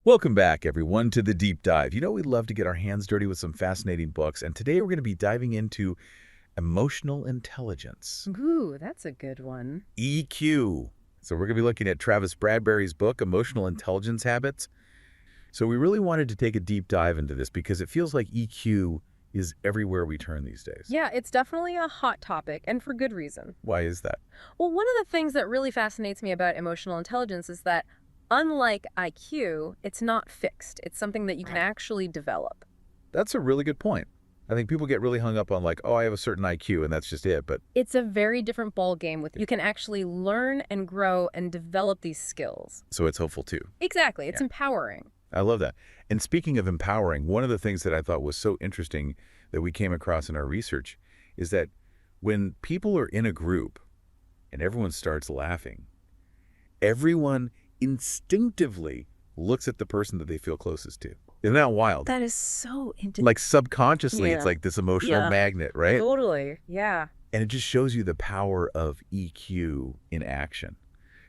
Welcome back, everyone, to the Deep Dive. We love to get our hands dirty with some fascinating books, and today we're going to be diving into emotional intelligence, Ooh, that's a good one. EQ. So we're going to be looking at Travis Bradberry's book, Emotional Intelligence Habits. So we really wanted to take a deep dive into this because it feels like EQ is everywhere we turn these days. Yeah, it's definitely a hot topic, and for good reason. Why is that? Well, one of the things that really fascinates me about emotional intelligence is that, unlike IQ, it's not fixed. It's something that you can actually develop. That's a really good point. I think people get really hung up on like, oh, I have a certain IQ and that's just it. But It's a very different ball game with you can actually learn and grow and develop these skills. so it's hopeful too. Exactly. It's empowering. I love that. And speaking of empowering, one of the things that I thought was so interesting that we came across in our research is that when people are in a group and everyone starts laughing, everyone instinctively looks at the person that they feel closest to. Isn't that wild? That is so interesting. Like subconsciously, it's Yeah. like this emotional Yeah. magnet, right? Totally. Yeah. And it just shows you the power of EQ in action.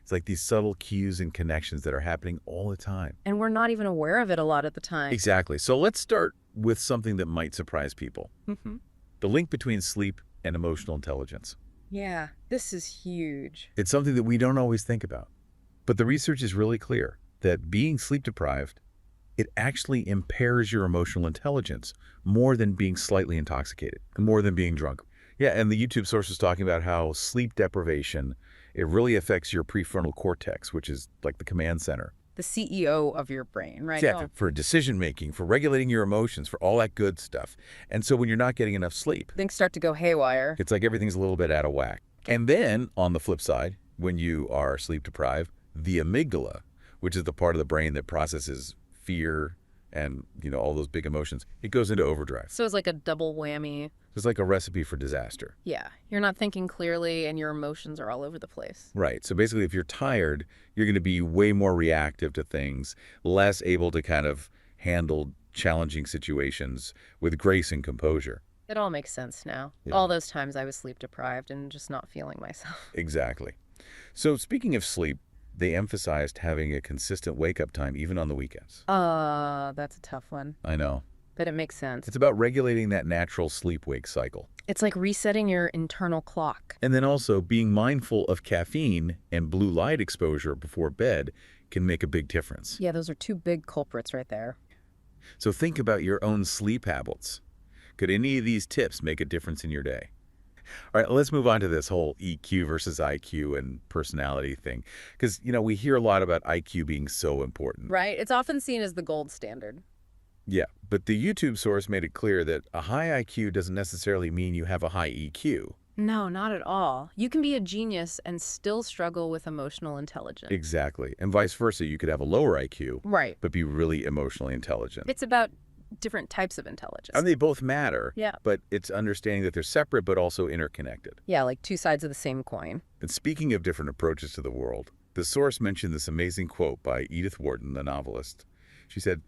It's like these subtle cues and connections that are happening all the time. And we're not even aware of it a lot at the time. Exactly. So let's start with something that might surprise people. Mm-hmm. The link between sleep and emotional intelligence. Yeah, this is huge. It's something that we don't always think about. But the research is really clear that being sleep deprived, it actually impairs your emotional intelligence more than being slightly intoxicated, more than being drunk. Yeah, and the YouTube source is talking about how sleep deprivation, it really affects your prefrontal cortex, which is like the command center. The CEO of your brain, right? Yeah, for decision making, for regulating your emotions, for all that good stuff. And so when you're not getting enough sleep, Things start to go haywire. it's like everything's a little bit out of whack. And then on the flip side, when you are sleep deprived, the amygdala, which is the part of the brain that processes fear and, all those big emotions, it goes into overdrive. So it's like a double whammy. It's like a recipe for disaster. Yeah, you're not thinking clearly and your emotions are all over the place. Right. So basically, if you're tired, you're going to be way more reactive to things, less able to kind of handle challenging situations with grace and composure. It all makes sense now. Yeah. All those times I was sleep deprived and just not feeling myself. Exactly. So speaking of sleep, they emphasized having a consistent wake-up time even on the weekends. That's a tough one, I know. but it makes sense. It's about regulating that natural sleep-wake cycle. It's like resetting your internal clock. And then also being mindful of caffeine and blue light exposure before bed can make a big difference. Yeah, those are two big culprits right there. So think about your own sleep habits. Could any of these tips make a difference in your day? All right, let's move on to this whole EQ versus IQ and personality thing. Because, we hear a lot about IQ being so important. Right? It's often seen as the gold standard. Yeah, but the YouTube source made it clear that a high IQ doesn't necessarily mean you have a high EQ. No, not at all. You can be a genius and still struggle with emotional intelligence. Exactly. And vice versa, you could have a lower IQ, Right. but be really emotionally intelligent. It's about different types of intelligence. And they both matter, Yeah. but it's understanding that they're separate but also interconnected. Yeah, like two sides of the same coin. And speaking of different approaches to the world, the source mentioned this amazing quote by Edith Wharton, the novelist. She said,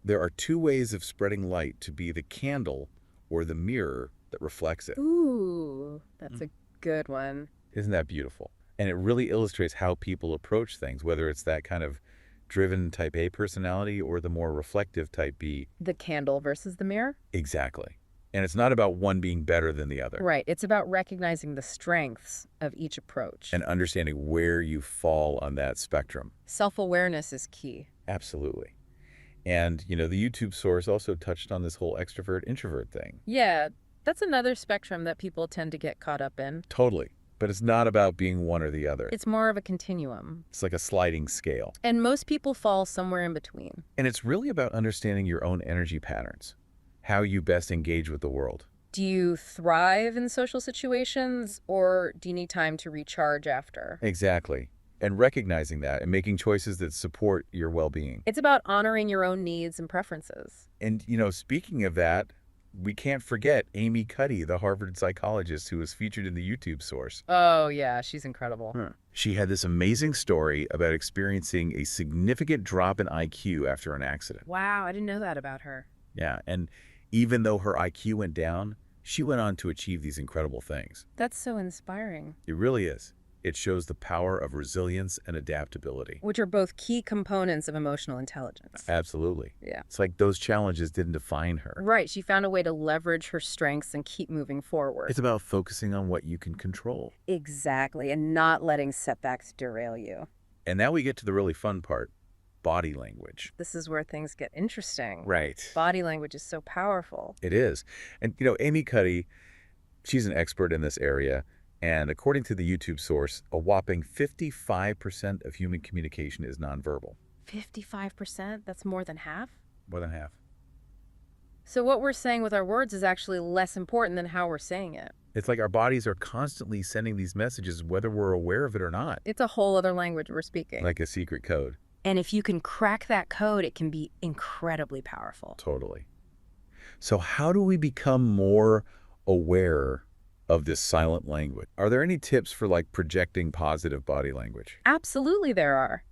"There are two ways of spreading light to be the candle or the mirror that reflects it." Ooh, that's a good one. Isn't that beautiful? And it really illustrates how people approach things, whether it's that kind of driven type A personality or the more reflective type B. The candle versus the mirror? Exactly. And it's not about one being better than the other. Right. It's about recognizing the strengths of each approach. And understanding where you fall on that spectrum. Self-awareness is key. Absolutely. And, the YouTube source also touched on this whole extrovert-introvert thing. Yeah, that's another spectrum that people tend to get caught up in. Totally. But it's not about being one or the other. It's more of a continuum. It's like a sliding scale. And most people fall somewhere in between. And it's really about understanding your own energy patterns, how you best engage with the world. Do you thrive in social situations, or do you need time to recharge after? Exactly. And recognizing that and making choices that support your well-being. It's about honoring your own needs and preferences. And, speaking of that, we can't forget Amy Cuddy, the Harvard psychologist who was featured in the YouTube source. Oh, yeah, she's incredible. She had this amazing story about experiencing a significant drop in IQ after an accident. Wow, I didn't know that about her. Yeah, and even though her IQ went down, she went on to achieve these incredible things. That's so inspiring. It really is. It shows the power of resilience and adaptability. Which are both key components of emotional intelligence. Absolutely. Yeah. It's like those challenges didn't define her. Right. She found a way to leverage her strengths and keep moving forward. It's about focusing on what you can control. Exactly. And not letting setbacks derail you. And now we get to the really fun part, body language. This is where things get interesting. Right. Body language is so powerful. It is. And, Amy Cuddy, she's an expert in this area. And according to the YouTube source, a whopping 55% of human communication is nonverbal. 55%? That's more than half? More than half. So what we're saying with our words is actually less important than how we're saying it. It's like our bodies are constantly sending these messages whether we're aware of it or not. It's a whole other language we're speaking. Like a secret code. And if you can crack that code, it can be incredibly powerful. Totally. So how do we become more aware of this silent language? Are there any tips for projecting positive body language? Absolutely there are.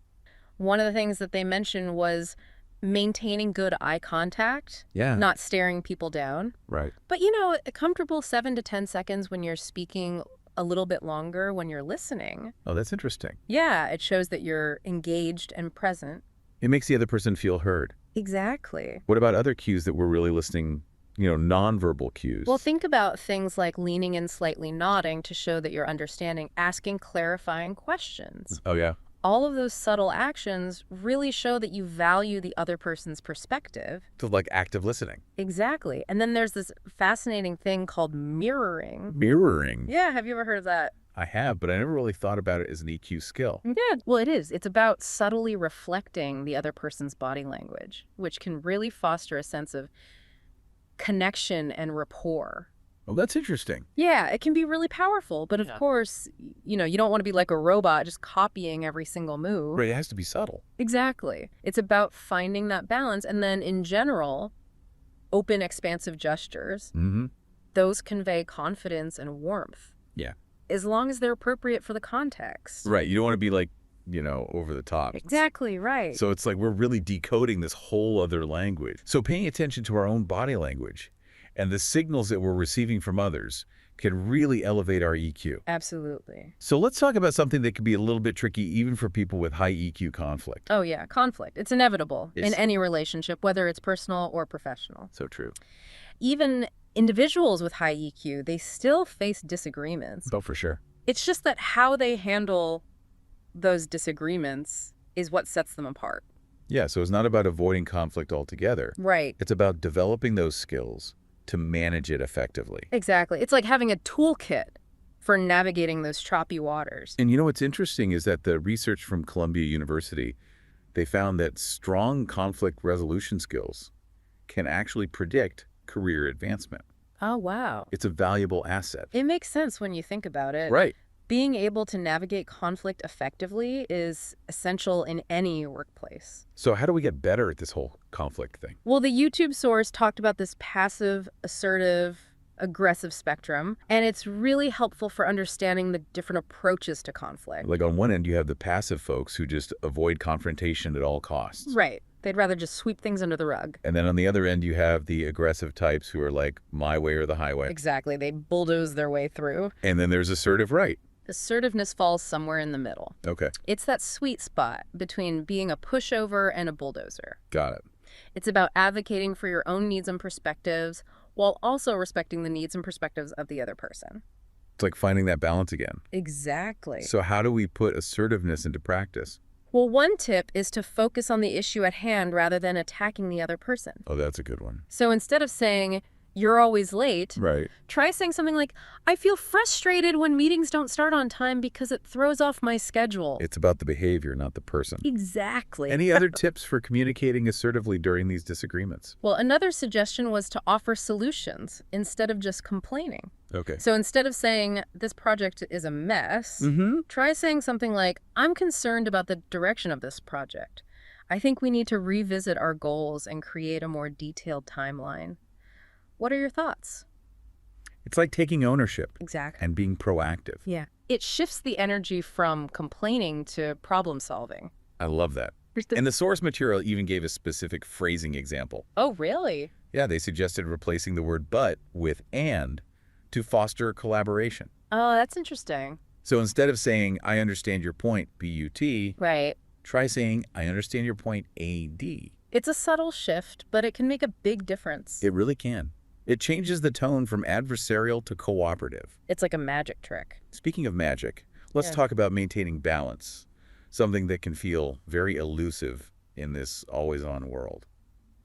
One of the things that they mentioned was maintaining good eye contact, Yeah. not staring people down. Right. But, a comfortable 7 to 10 seconds when you're speaking, a little bit longer when you're listening. Oh, that's interesting. Yeah, it shows that you're engaged and present. It makes the other person feel heard. Exactly. What about other cues that we're really listening, nonverbal cues? Well, think about things like leaning and slightly nodding to show that you're understanding, asking clarifying questions. Oh, yeah. All of those subtle actions really show that you value the other person's perspective. So active listening. Exactly. And then there's this fascinating thing called mirroring. Mirroring. Yeah, have you ever heard of that? I have, but I never really thought about it as an EQ skill. Yeah, well, it is. It's about subtly reflecting the other person's body language, which can really foster a sense of connection and rapport. Oh, that's interesting. Yeah, it can be really powerful. But of course, you don't want to be like a robot just copying every single move. Right, it has to be subtle. Exactly. It's about finding that balance. And then in general, open, expansive gestures, Mm-hmm. those convey confidence and warmth. Yeah. As long as they're appropriate for the context. Right, you don't want to be over the top. Exactly, right. So it's like we're really decoding this whole other language. So paying attention to our own body language and the signals that we're receiving from others can really elevate our EQ. Absolutely. So let's talk about something that can be a little bit tricky even for people with high EQ conflict. Oh, yeah, conflict. It's inevitable in any relationship, whether it's personal or professional. So true. Even individuals with high EQ, they still face disagreements. Oh, for sure. It's just that how they handle those disagreements is what sets them apart. Yeah, so it's not about avoiding conflict altogether. Right. It's about developing those skills to manage it effectively. Exactly. It's like having a toolkit for navigating those choppy waters. And what's interesting is that the research from Columbia University, they found that strong conflict resolution skills can actually predict career advancement. Oh, wow. It's a valuable asset. It makes sense when you think about it. Right. Being able to navigate conflict effectively is essential in any workplace. So how do we get better at this whole conflict thing? Well, the YouTube source talked about this passive, assertive, aggressive spectrum, and it's really helpful for understanding the different approaches to conflict. Like on one end, you have the passive folks who just avoid confrontation at all costs. Right. They'd rather just sweep things under the rug. And then on the other end, you have the aggressive types who are like, my way or the highway. Exactly. They bulldoze their way through. And then there's assertive right. Assertiveness falls somewhere in the middle. Okay. It's that sweet spot between being a pushover and a bulldozer. Got it. It's about advocating for your own needs and perspectives while also respecting the needs and perspectives of the other person. It's like finding that balance again. Exactly. So how do we put assertiveness into practice? Well, one tip is to focus on the issue at hand rather than attacking the other person. Oh, that's a good one. So instead of saying, you're always late, Right. try saying something like, I feel frustrated when meetings don't start on time because it throws off my schedule. It's about the behavior, not the person. Exactly. Any other tips for communicating assertively during these disagreements? Well, another suggestion was to offer solutions instead of just complaining. Okay. So instead of saying, this project is a mess, try saying something like, I'm concerned about the direction of this project. I think we need to revisit our goals and create a more detailed timeline. What are your thoughts? It's like taking ownership. Exactly. And being proactive. Yeah. It shifts the energy from complaining to problem solving. I love that. And the source material even gave a specific phrasing example. Oh, really? Yeah, they suggested replacing the word but with and to foster collaboration. Oh, that's interesting. So instead of saying, I understand your point, P-U-T, Right. try saying, I understand your point, A-D. It's a subtle shift, but it can make a big difference. It really can. It changes the tone from adversarial to cooperative. It's like a magic trick. Speaking of magic, let's talk about maintaining balance, something that can feel very elusive in this always-on world.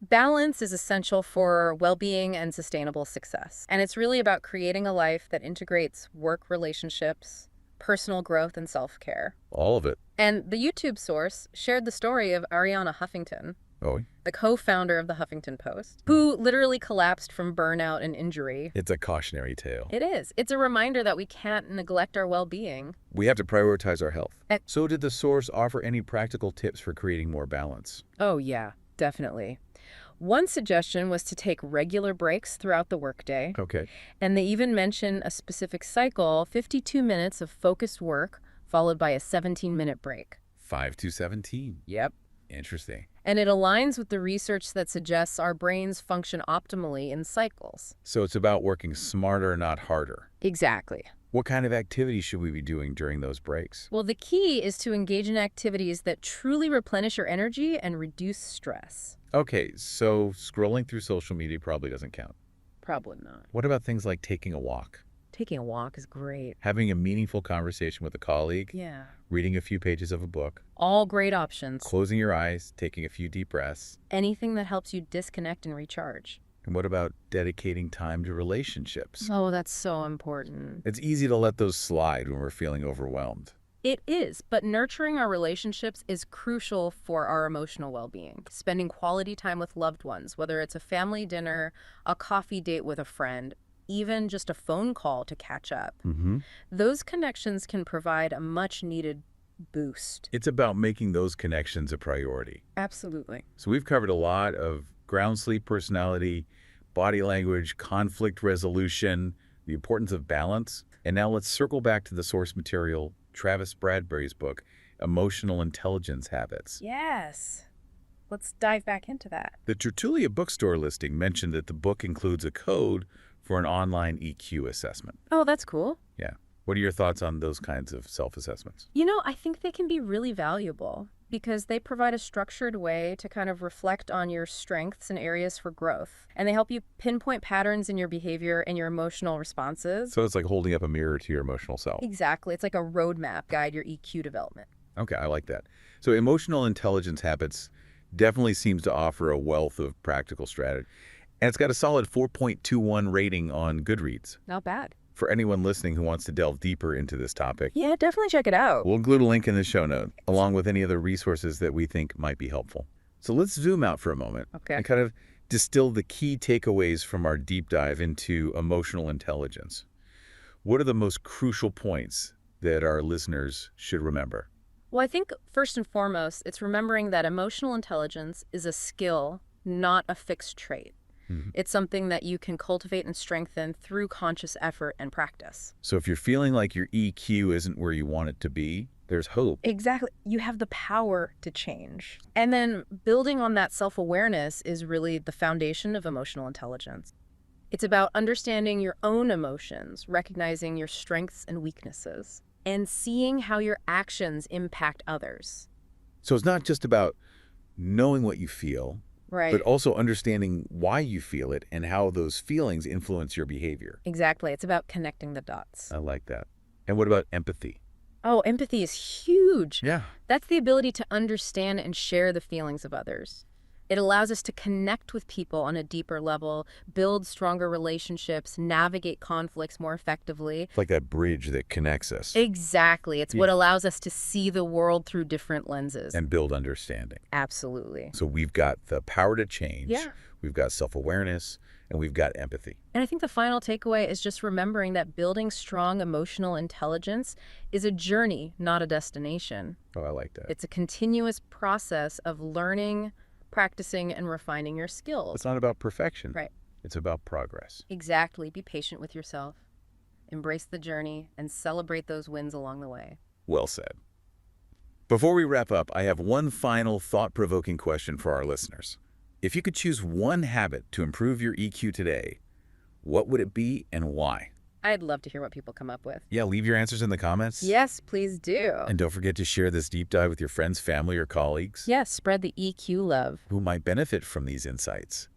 Balance is essential for well-being and sustainable success. And it's really about creating a life that integrates work relationships, personal growth, and self-care. All of it. And the YouTube source shared the story of Ariana Huffington, Oh, the co-founder of the Huffington Post, who literally collapsed from burnout and injury. it's a cautionary tale. It is. It's a reminder that we can't neglect our well-being. We have to prioritize our health. Eh. So did the source offer any practical tips for creating more balance? Oh, yeah, definitely. One suggestion was to take regular breaks throughout the workday. Okay. And they even mention a specific cycle, 52 minutes of focused work, followed by a 17-minute break. 5 to 17. Yep. Interesting. And it aligns with the research that suggests our brains function optimally in cycles. So it's about working smarter, not harder. Exactly. What kind of activities should we be doing during those breaks? Well, the key is to engage in activities that truly replenish your energy and reduce stress. Okay, so scrolling through social media probably doesn't count. Probably not. What about things like taking a walk? Taking a walk is great. Having a meaningful conversation with a colleague? Yeah. Reading a few pages of a book? All great options. Closing your eyes, taking a few deep breaths? Anything that helps you disconnect and recharge. And what about dedicating time to relationships? Oh, that's so important. It's easy to let those slide when we're feeling overwhelmed. It is, but nurturing our relationships is crucial for our emotional well-being. Spending quality time with loved ones, whether it's a family dinner, a coffee date with a friend, even just a phone call to catch up. Those connections can provide a much-needed boost. It's about making those connections a priority. Absolutely. So we've covered a lot of ground sleep personality, body language, conflict resolution, the importance of balance. And now let's circle back to the source material, Travis Bradberry's book, Emotional Intelligence Habits. Yes. Let's dive back into that. The Tertulia bookstore listing mentioned that the book includes a code for an online EQ assessment. Oh, that's cool. Yeah. What are your thoughts on those kinds of self-assessments? You know, I think they can be really valuable because they provide a structured way to kind of reflect on your strengths and areas for growth. And they help you pinpoint patterns in your behavior and your emotional responses. So it's like holding up a mirror to your emotional self. Exactly. It's like a roadmap guide your EQ development. Okay, I like that. So emotional intelligence habits definitely seems to offer a wealth of practical strategy. And it's got a solid 4.21 rating on Goodreads. Not bad. For anyone listening who wants to delve deeper into this topic, Yeah, definitely check it out. we'll include a link in the show note, along with any other resources that we think might be helpful. So let's zoom out for a moment Okay. and kind of distill the key takeaways from our deep dive into emotional intelligence. What are the most crucial points that our listeners should remember? Well, I think first and foremost, it's remembering that emotional intelligence is a skill, not a fixed trait. It's something that you can cultivate and strengthen through conscious effort and practice. So if you're feeling like your EQ isn't where you want it to be, there's hope. Exactly. You have the power to change. And then building on that self-awareness is really the foundation of emotional intelligence. It's about understanding your own emotions, recognizing your strengths and weaknesses, and seeing how your actions impact others. So it's not just about knowing what you feel, Right. but also understanding why you feel it and how those feelings influence your behavior. Exactly. It's about connecting the dots. I like that. And what about empathy? Oh, empathy is huge. Yeah. That's the ability to understand and share the feelings of others. It allows us to connect with people on a deeper level, build stronger relationships, navigate conflicts more effectively. It's like that bridge that connects us Exactly. It's what allows us to see the world through different lenses. and build understanding. Absolutely. So we've got the power to change, Yeah. we've got self-awareness, and we've got empathy. And I think the final takeaway is just remembering that building strong emotional intelligence is a journey, not a destination. Oh, I like that. It's a continuous process of learning, practicing, and refining your skills. It's not about perfection. Right. It's about progress. Exactly. Be patient with yourself. Embrace the journey and celebrate those wins along the way. Well said. Before we wrap up, I have one final thought-provoking question for our listeners. If you could choose one habit to improve your EQ today, what would it be and why? I'd love to hear what people come up with. Yeah, leave your answers in the comments. Yes, please do. And don't forget to share this deep dive with your friends, family, or colleagues Yes, spread the EQ love. who might benefit from these insights.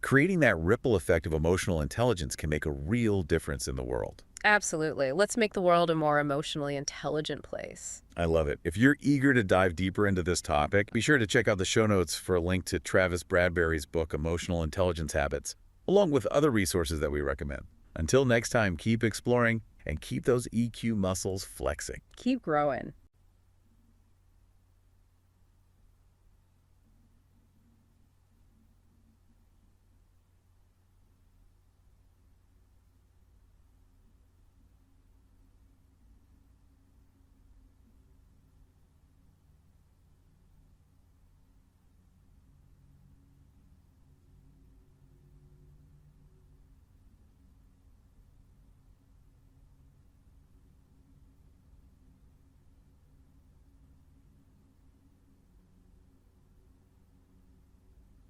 Creating that ripple effect of emotional intelligence can make a real difference in the world. Absolutely. Let's make the world a more emotionally intelligent place. I love it. If you're eager to dive deeper into this topic, be sure to check out the show notes for a link to Travis Bradberry's book, Emotional Intelligence Habits, along with other resources that we recommend. Until next time, keep exploring and keep those EQ muscles flexing. Keep growing.